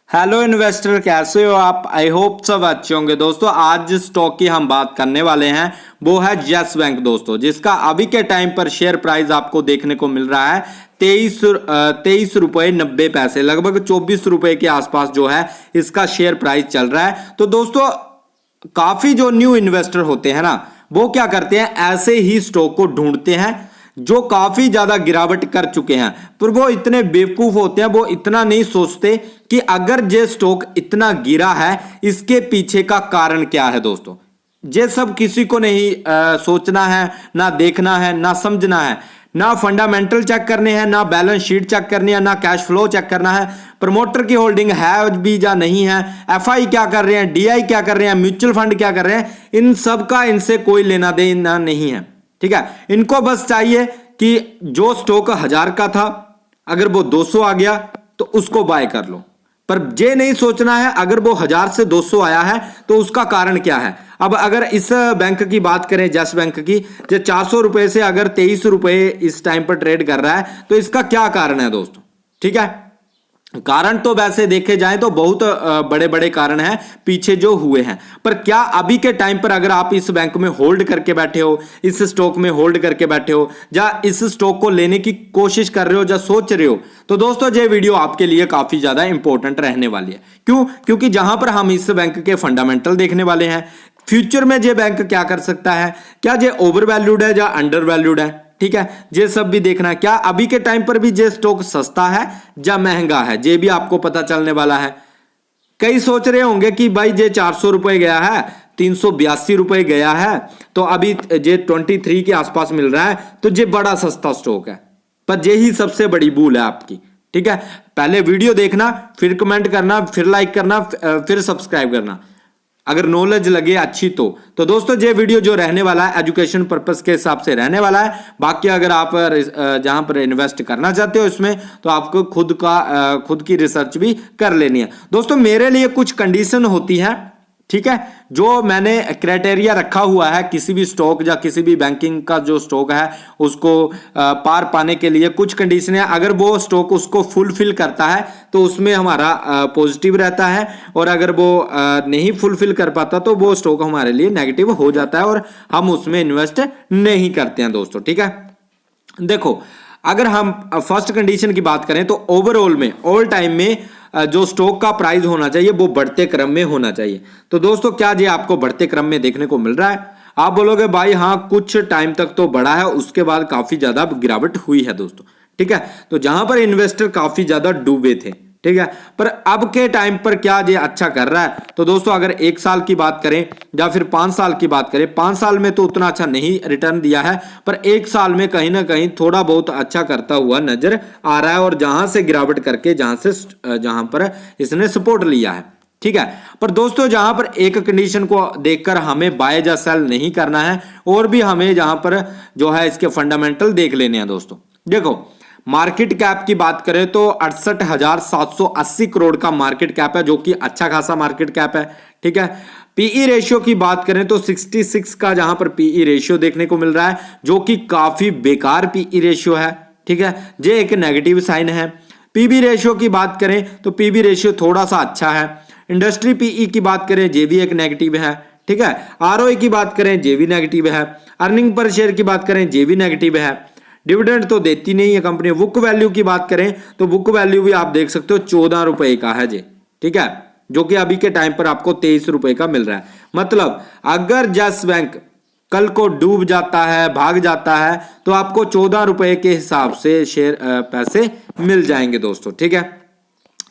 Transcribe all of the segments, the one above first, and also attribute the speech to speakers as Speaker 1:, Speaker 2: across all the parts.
Speaker 1: Hello investor, कैसे हो आप? आई होप सब अच्छे होंगे। दोस्तों आज जिस स्टॉक की हम बात करने वाले हैं वो है यस बैंक दोस्तों, जिसका अभी के टाइम पर शेयर प्राइस आपको देखने को मिल रहा है 23 रुपए 90 पैसे, लगभग 24 रुपए के आसपास जो है इसका शेयर प्राइस चल रहा है। तो दोस्तों काफी जो न्यू इन्वेस्टर होते हैं ना, वो क्या करते हैं, ऐसे ही स्टॉक को ढूंढते हैं जो काफी ज्यादा गिरावट कर चुके हैं। पर वो इतने बेवकूफ होते हैं, वो इतना नहीं सोचते कि अगर ये स्टॉक इतना गिरा है इसके पीछे का कारण क्या है। दोस्तों ये सब किसी को नहीं सोचना है, ना देखना है, ना समझना है, ना फंडामेंटल चेक करने हैं, ना बैलेंस शीट चेक करनी है, ना कैश फ्लो चेक करना है, प्रमोटर की होल्डिंग है भी या नहीं है, एफआई क्या कर रहे हैं, डीआई क्या कर रहे हैं, म्यूचुअल फंड क्या कर रहे हैं, इन सब का इनसे कोई लेना देना नहीं है। ठीक है, इनको बस चाहिए कि जो स्टॉक 1000 का था अगर वो 200 आ गया तो उसको बाय कर लो। पर ये नहीं सोचना है अगर वो 1000 से 200 आया है तो उसका कारण क्या है। अब अगर इस बैंक की बात करें, यस बैंक की, जो 400 रुपए से अगर 23 रुपए इस टाइम पर ट्रेड कर रहा है तो इसका क्या कारण है दोस्तों। ठीक है, कारण तो वैसे देखे जाएं तो बहुत बड़े बड़े कारण हैं पीछे जो हुए हैं। पर क्या अभी के टाइम पर अगर आप इस बैंक में होल्ड करके बैठे हो, इस स्टॉक में होल्ड करके बैठे हो, या इस स्टॉक को लेने की कोशिश कर रहे हो, या सोच रहे हो, तो दोस्तों ये वीडियो आपके लिए काफी ज्यादा इंपॉर्टेंट रहने वाली है। क्यों? क्योंकि जहां पर हम इस बैंक के फंडामेंटल देखने वाले हैं, फ्यूचर में ये बैंक क्या कर सकता है, क्या ये ओवर वैल्यूड है या अंडर वैल्यूड है। ठीक है, ये सब भी देखना है। क्या अभी के टाइम पर भी ये स्टॉक सस्ता है या महंगा है, ये भी आपको पता चलने वाला है। कई सोच रहे होंगे कि भाई ये 400 रुपए गया है, 382 रुपए गया है, तो अभी ये 23 के आसपास मिल रहा है, तो ये बड़ा सस्ता स्टॉक है। पर यही सबसे बड़ी भूल है आपकी। ठीक है, पहले वीडियो देखना, फिर कमेंट करना, फिर लाइक करना, फिर सब्सक्राइब करना, अगर नॉलेज लगे अच्छी तो दोस्तों ये वीडियो जो रहने वाला है एजुकेशन पर्पस के हिसाब से रहने वाला है। बाकी अगर आप जहां पर इन्वेस्ट करना चाहते हो इसमें, तो आपको खुद की रिसर्च भी कर लेनी है। दोस्तों मेरे लिए कुछ कंडीशन होती है, ठीक है, जो मैंने क्राइटेरिया रखा हुआ है किसी भी स्टॉक या किसी भी बैंकिंग का जो स्टॉक है उसको पार पाने के लिए कुछ कंडीशन है। अगर वो स्टॉक उसको फुलफिल करता है तो उसमें हमारा पॉजिटिव रहता है, और अगर वो नहीं फुलफिल कर पाता तो वो स्टॉक हमारे लिए नेगेटिव हो जाता है और हम उसमें इन्वेस्ट नहीं करते हैं दोस्तों। ठीक है, देखो अगर हम फर्स्ट कंडीशन की बात करें तो ओवरऑल में ऑल टाइम में जो स्टॉक का प्राइस होना चाहिए वो बढ़ते क्रम में होना चाहिए। तो दोस्तों क्या ये आपको बढ़ते क्रम में देखने को मिल रहा है? आप बोलोगे भाई हाँ कुछ टाइम तक तो बढ़ा है, उसके बाद काफी ज्यादा गिरावट हुई है दोस्तों। ठीक है, तो जहां पर इन्वेस्टर काफी ज्यादा डूबे थे, ठीक है, पर अब के टाइम पर क्या ये अच्छा कर रहा है? तो दोस्तों अगर 1 साल की बात करें या फिर 5 साल की बात करें, 5 साल में तो उतना अच्छा नहीं रिटर्न दिया है, पर 1 साल में कहीं ना कहीं थोड़ा बहुत अच्छा करता हुआ नजर आ रहा है, और जहां से गिरावट करके जहां पर इसने सपोर्ट लिया है। ठीक है, पर दोस्तों जहां पर एक कंडीशन को देखकर हमें बाय या सेल नहीं करना है, और भी हमें जहां पर जो है इसके फंडामेंटल देख लेने हैं दोस्तों। देखो मार्केट कैप की बात करें तो 68,780 करोड़ का मार्केट कैप है, जो कि अच्छा खासा मार्केट कैप है। ठीक है, पीई रेशियो की बात करें तो 66 का जहां पर पीई रेशियो देखने को मिल रहा है, जो कि काफी बेकार पीई रेशियो है। ठीक है, ये एक नेगेटिव साइन है। पीबी रेशियो की बात करें तो पीबी रेशियो थोड़ा सा अच्छा है। इंडस्ट्री पीई की बात करें ये भी एक नेगेटिव है। ठीक है, आरओई की बात करें ये भी नेगेटिव है। अर्निंग पर शेयर की बात करें ये भी नेगेटिव है। डिविडेंड तो देती नहीं है कंपनी। बुक वैल्यू की बात करें तो बुक वैल्यू भी आप देख सकते हो 14 रुपए का है जी। ठीक है, जो कि अभी के टाइम पर आपको 23 रुपए का मिल रहा है। मतलब अगर यस बैंक कल को डूब जाता है, भाग जाता है, तो आपको 14 रुपए के हिसाब से शेयर पैसे मिल जाएंगे दोस्तों। ठीक है,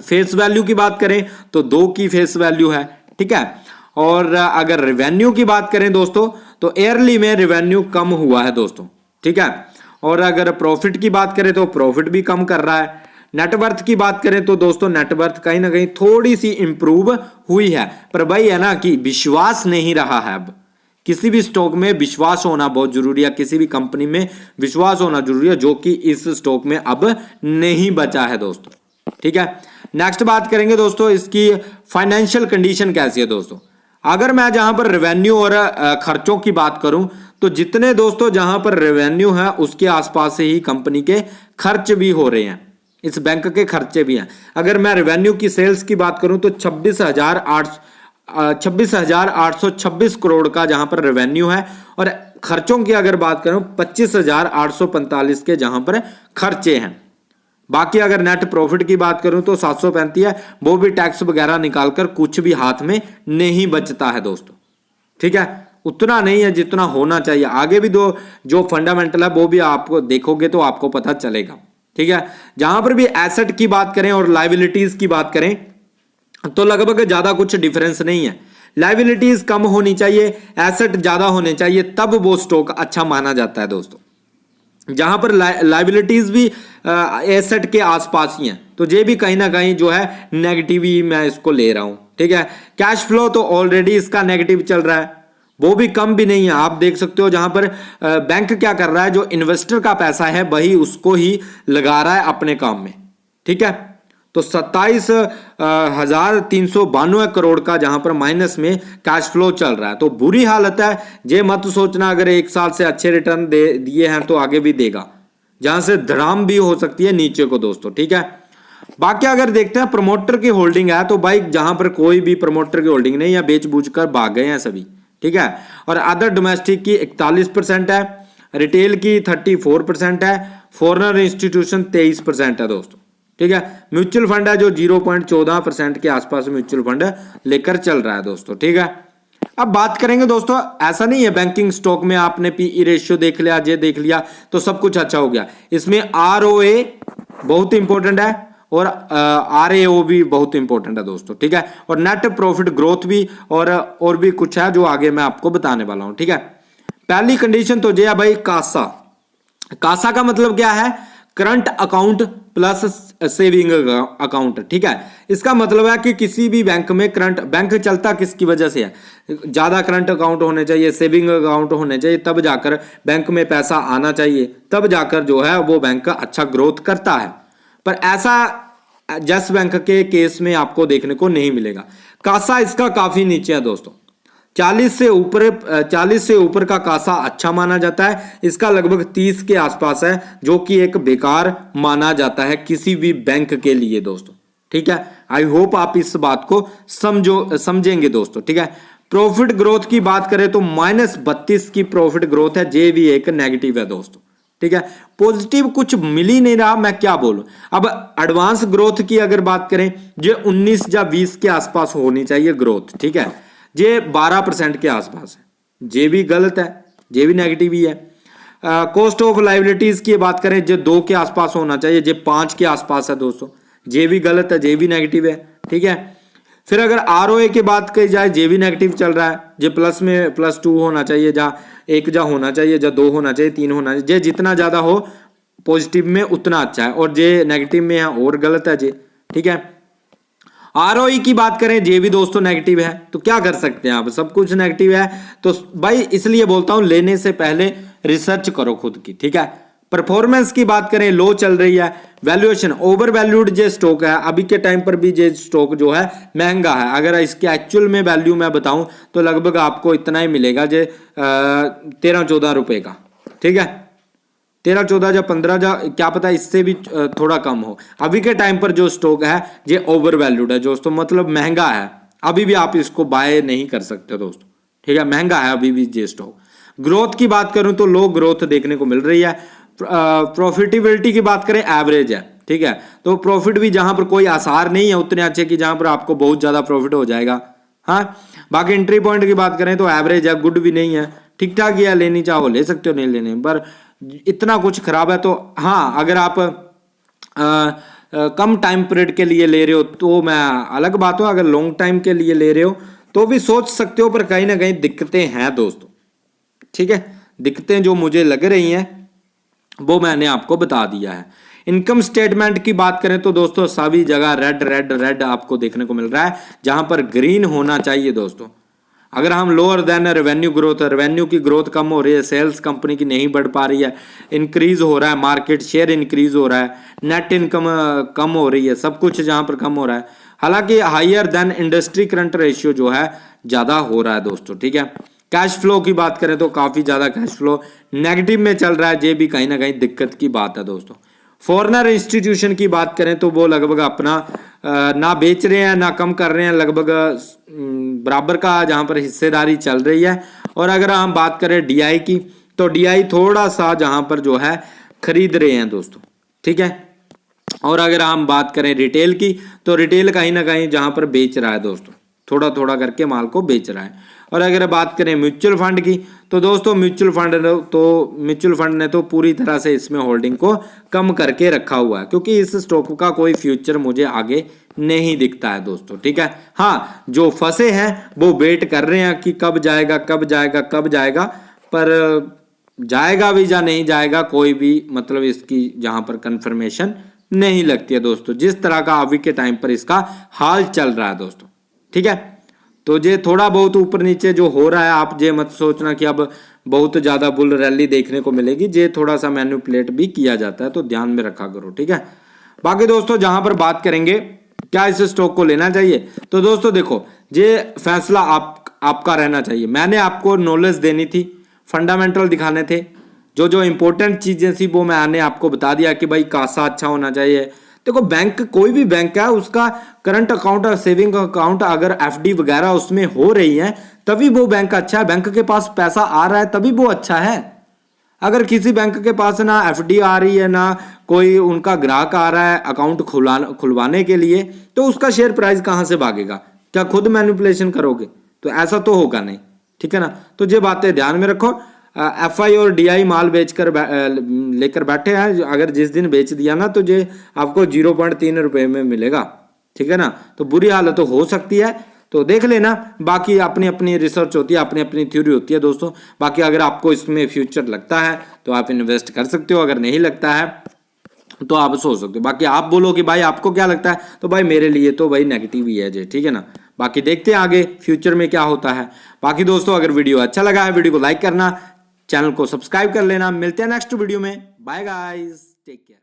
Speaker 1: फेस वैल्यू की बात करें तो 2 की फेस वैल्यू है। ठीक है, और अगर रेवेन्यू की बात करें दोस्तों तो ईयरली में रेवेन्यू कम हुआ है दोस्तों। ठीक है, और अगर प्रॉफिट की बात करें तो प्रॉफिट भी कम कर रहा है। नेटवर्थ की बात करें तो दोस्तों नेटवर्थ कहीं ना कहीं थोड़ी सी इंप्रूव हुई है, पर भाई है ना कि विश्वास नहीं रहा है। अब किसी भी स्टॉक में विश्वास होना बहुत जरूरी है, किसी भी कंपनी में विश्वास होना जरूरी है, जो कि इस स्टॉक में अब नहीं बचा है दोस्तों। ठीक है, नेक्स्ट बात करेंगे दोस्तों इसकी फाइनेंशियल कंडीशन कैसी है दोस्तों। अगर मैं जहां पर रेवेन्यू और खर्चों की बात करूं तो जितने दोस्तों जहां पर रेवेन्यू है उसके आसपास से ही कंपनी के खर्च भी हो रहे हैं। इस बैंक के खर्चे भी हैं। अगर मैं रेवेन्यू की सेल्स की बात करूं तो 26,826 करोड़ का जहां पर रेवेन्यू है, और खर्चों की अगर बात करूं 25,845 के जहां पर खर्चे हैं। बाकी अगर नेट प्रॉफिट की बात करूं तो 735 है, वो भी टैक्स वगैरह निकालकर कुछ भी हाथ में नहीं बचता है दोस्तों। ठीक है, उतना नहीं है जितना होना चाहिए। आगे भी दो जो फंडामेंटल है वो भी आपको देखोगे तो आपको पता चलेगा। ठीक है, जहां पर भी एसेट की बात करें और लायबिलिटीज की बात करें तो लगभग ज्यादा कुछ डिफरेंस नहीं है। लायबिलिटीज कम होनी चाहिए, एसेट ज्यादा होने चाहिए, तब वो स्टॉक अच्छा माना जाता है दोस्तों। जहां पर लायबिलिटीज भी एसेट के आसपास ही हैं, तो ये भी कहीं ना कहीं जो है नेगेटिव ही मैं इसको ले रहा हूं। ठीक है, कैश फ्लो तो ऑलरेडी इसका नेगेटिव चल रहा है, वो भी कम भी नहीं है। आप देख सकते हो जहां पर बैंक क्या कर रहा है, जो इन्वेस्टर का पैसा है वही उसको ही लगा रहा है अपने काम में। ठीक है, तो 27,392 करोड़ का जहां पर माइनस में कैश फ्लो चल रहा है, तो बुरी हालत है। ये मत सोचना अगर एक साल से अच्छे रिटर्न दिए हैं तो आगे भी देगा, जहां से धड़ाम भी हो सकती है नीचे को दोस्तों। ठीक है, बाकी अगर देखते हैं प्रमोटर की होल्डिंग है तो भाई जहां पर कोई भी प्रमोटर की होल्डिंग नहीं है, बेच बूझ कर भाग गए हैं सभी। ठीक है, और अदर डोमेस्टिक की 41% है, रिटेल की 34% है, फॉरेनर इंस्टीट्यूशन 23% है दोस्तों। ठीक है, म्यूचुअल फंड है जो 0.14% के आसपास म्यूचुअल फंड लेकर चल रहा है दोस्तों। ठीक है, अब बात करेंगे दोस्तों, ऐसा नहीं है बैंकिंग स्टॉक में आपने पीई रेशियो देख लिया, जे देख लिया तो सब कुछ अच्छा हो गया। इसमें आरओए बहुत इंपॉर्टेंट है और आरएओ भी बहुत इंपॉर्टेंट है दोस्तों। ठीक है, और नेट प्रॉफिट ग्रोथ भी और भी कुछ है जो आगे मैं आपको बताने वाला हूं। ठीक है, पहली कंडीशन तो ये है भाई कासा। कासा का मतलब क्या है, current account plus saving account. ठीक है, इसका मतलब है कि किसी भी बैंक में करंट, बैंक चलता किसकी वजह से है, ज्यादा करंट अकाउंट होने चाहिए, सेविंग अकाउंट होने चाहिए, तब जाकर बैंक में पैसा आना चाहिए, तब जाकर जो है वो बैंक का अच्छा ग्रोथ करता है। पर ऐसा यस बैंक के केस में आपको देखने को नहीं मिलेगा। कासा इसका काफी नीचे है दोस्तों, 40 से ऊपर का कासा अच्छा माना जाता है, इसका लगभग 30 के आसपास है, जो कि एक बेकार माना जाता है किसी भी बैंक के लिए दोस्तों। ठीक है, आई होप आप इस बात को समझेंगे दोस्तों। ठीक है, प्रॉफिट ग्रोथ की बात करें तो -32 की प्रॉफिट ग्रोथ है, जे भी एक नेगेटिव है दोस्तों। ठीक है, पॉजिटिव कुछ मिल ही नहीं रहा, मैं क्या बोलूं। अब एडवांस ग्रोथ की अगर बात करें, जो 19 या 20 के आसपास होनी चाहिए ग्रोथ। ठीक है, ये 12% के आसपास है, ये भी गलत है, ये भी नेगेटिव ही है। कॉस्ट ऑफ लायबिलिटीज की बात करें, जो 2 के आसपास होना चाहिए, ये 5 के आसपास है दोस्तों, ये भी गलत है, ये भी नेगेटिव है। ठीक है, फिर अगर आरओए की बात की जाए, ये भी नेगेटिव चल रहा है, ये प्लस में +2 होना चाहिए, जहाँ 1 जा होना चाहिए, जहाँ 2 होना चाहिए, 3 होना चाहिए, ये जितना ज्यादा हो पॉजिटिव में उतना अच्छा है, और ये नेगेटिव में है और गलत है ये। ठीक है, आरओई की बात करें, ये भी दोस्तों नेगेटिव है, तो क्या कर सकते हैं आप, सब कुछ नेगेटिव है। तो भाई इसलिए बोलता हूं लेने से पहले रिसर्च करो खुद की। ठीक है, परफॉर्मेंस की बात करें, लो चल रही है। वैल्यूएशन ओवर वैल्यूड जो स्टॉक है, अभी के टाइम पर भी ये स्टॉक जो है महंगा है। अगर इसके एक्चुअल में वैल्यू मैं बताऊं तो लगभग आपको इतना ही मिलेगा, जो 13-14 रुपए का। ठीक है, 13-14 या 15, क्या पता इससे भी थोड़ा कम हो। अभी के टाइम पर जो स्टॉक है ये ओवर वैल्यूड है दोस्तों, मतलब महंगा है, अभी भी आप इसको बाय नहीं कर सकते दोस्तों। ठीक है, महंगा है अभी भी ये स्टॉक। ग्रोथ की बात करूं तो लो ग्रोथ देखने को मिल रही है। प्रॉफिटेबिलिटी की बात करें, एवरेज है। ठीक है, तो प्रॉफिट भी जहां पर कोई आसार नहीं है उतने अच्छे की जहां पर आपको बहुत ज्यादा प्रॉफिट हो जाएगा। हाँ, बाकी एंट्री पॉइंट की बात करें तो एवरेज है, गुड भी नहीं है, ठीक ठाक ही है, लेनी चाहो ले सकते हो, नहीं लेने पर इतना कुछ खराब है। तो हाँ, अगर आप कम टाइम पीरियड के लिए ले रहे हो तो मैं अलग बात हो, अगर लॉन्ग टाइम के लिए ले रहे हो तो भी सोच सकते हो, पर कहीं ना कहीं दिक्कतें हैं दोस्तों। ठीक है, दिक्कतें जो मुझे लग रही हैं वो मैंने आपको बता दिया है। इनकम स्टेटमेंट की बात करें तो दोस्तों सभी जगह रेड रेड रेड आपको देखने को मिल रहा है, जहां पर ग्रीन होना चाहिए दोस्तों। अगर हम lower than revenue growth, revenue की ग्रोथ कम हो रही है, सेल्स कंपनी की नहीं बढ़ पा रही है, इंक्रीज हो रहा है, मार्केट शेयर इंक्रीज हो रहा है, नेट इनकम कम हो रही है, सब कुछ जहां पर कम हो रहा है। हालांकि higher than industry current ratio जो है ज्यादा हो रहा है दोस्तों। ठीक है, कैश फ्लो की बात करें तो काफी ज्यादा कैश फ्लो नेगेटिव में चल रहा है, ये भी कहीं ना कहीं दिक्कत की बात है दोस्तों। फॉरेनर इंस्टीट्यूशन की बात करें तो वो लगभग अपना ना बेच रहे हैं ना कम कर रहे हैं, लगभग बराबर का जहां पर हिस्सेदारी चल रही है। और अगर हम बात करें डीआई की तो डीआई थोड़ा सा जहां पर जो है खरीद रहे हैं दोस्तों, ठीक है। और अगर हम बात करें रिटेल की तो रिटेल कहीं ना कहीं जहां पर बेच रहा है दोस्तों, थोड़ा थोड़ा करके माल को बेच रहा है। और अगर बात करें म्यूचुअल फंड की तो दोस्तों म्यूचुअल फंड ने तो पूरी तरह से इसमें होल्डिंग को कम करके रखा हुआ है, क्योंकि इस स्टॉक का कोई फ्यूचर मुझे आगे नहीं दिखता है दोस्तों, ठीक है। हाँ, जो फंसे हैं वो वेट कर रहे हैं कि कब जाएगा कब जाएगा कब जाएगा, पर जाएगा भी या नहीं जाएगा कोई भी मतलब इसकी जहां पर कंफर्मेशन नहीं लगती है दोस्तों, जिस तरह का अभी के टाइम पर इसका हाल चल रहा है दोस्तों, ठीक है। तो ये थोड़ा बहुत ऊपर नीचे जो हो रहा है, आप ये मत सोचना कि अब बहुत ज्यादा बुल रैली देखने को मिलेगी, ये थोड़ा सा मैनिपुलेट भी किया जाता है, तो ध्यान में रखा करो, ठीक है। बाकी दोस्तों जहां पर बात करेंगे क्या इस स्टॉक को लेना चाहिए, तो दोस्तों देखो ये फैसला आपका रहना चाहिए। मैंने आपको नॉलेज देनी थी, फंडामेंटल दिखाने थे, जो जो इंपॉर्टेंट चीजें थी वो मैंने आपको बता दिया कि भाई कासा अच्छा होना चाहिए। देखो बैंक, कोई भी बैंक है उसका करंट अकाउंट और सेविंग अकाउंट अगर एफडी वगैरह उसमें हो रही है तभी वो बैंक अच्छा है, बैंक के पास पैसा आ रहा है तभी वो अच्छा है। अगर किसी बैंक के पास ना एफडी आ रही है ना कोई उनका ग्राहक आ रहा है अकाउंट खुलवाने के लिए, तो उसका शेयर प्राइस कहां से भागेगा? क्या खुद मैनिपुलेशन करोगे? तो ऐसा तो होगा नहीं, ठीक है ना। तो ये बातें ध्यान में रखो। एफआई और डीआई माल बेचकर लेकर बैठे हैं, अगर जिस दिन बेच दिया ना तो ये आपको 0.3 रुपए में मिलेगा, ठीक है ना। तो बुरी हालत तो हो सकती है, तो देख लेना। बाकी अपनी अपनी रिसर्च होती है, अपनी अपनी थ्योरी होती है दोस्तों। बाकी अगर आपको इसमें फ्यूचर लगता है तो आप इन्वेस्ट कर सकते हो, अगर नहीं लगता है तो आप सोच सकते हो। बाकी आप बोलो कि भाई आपको क्या लगता है, तो भाई मेरे लिए तो भाई नेगेटिव ही है, ठीक है ना। बाकी देखते हैं आगे फ्यूचर में क्या होता है। बाकी दोस्तों अगर वीडियो अच्छा लगा है वीडियो को लाइक करना, चैनल को सब्सक्राइब कर लेना। मिलते हैं नेक्स्ट वीडियो में, बाय गाइस, टेक केयर।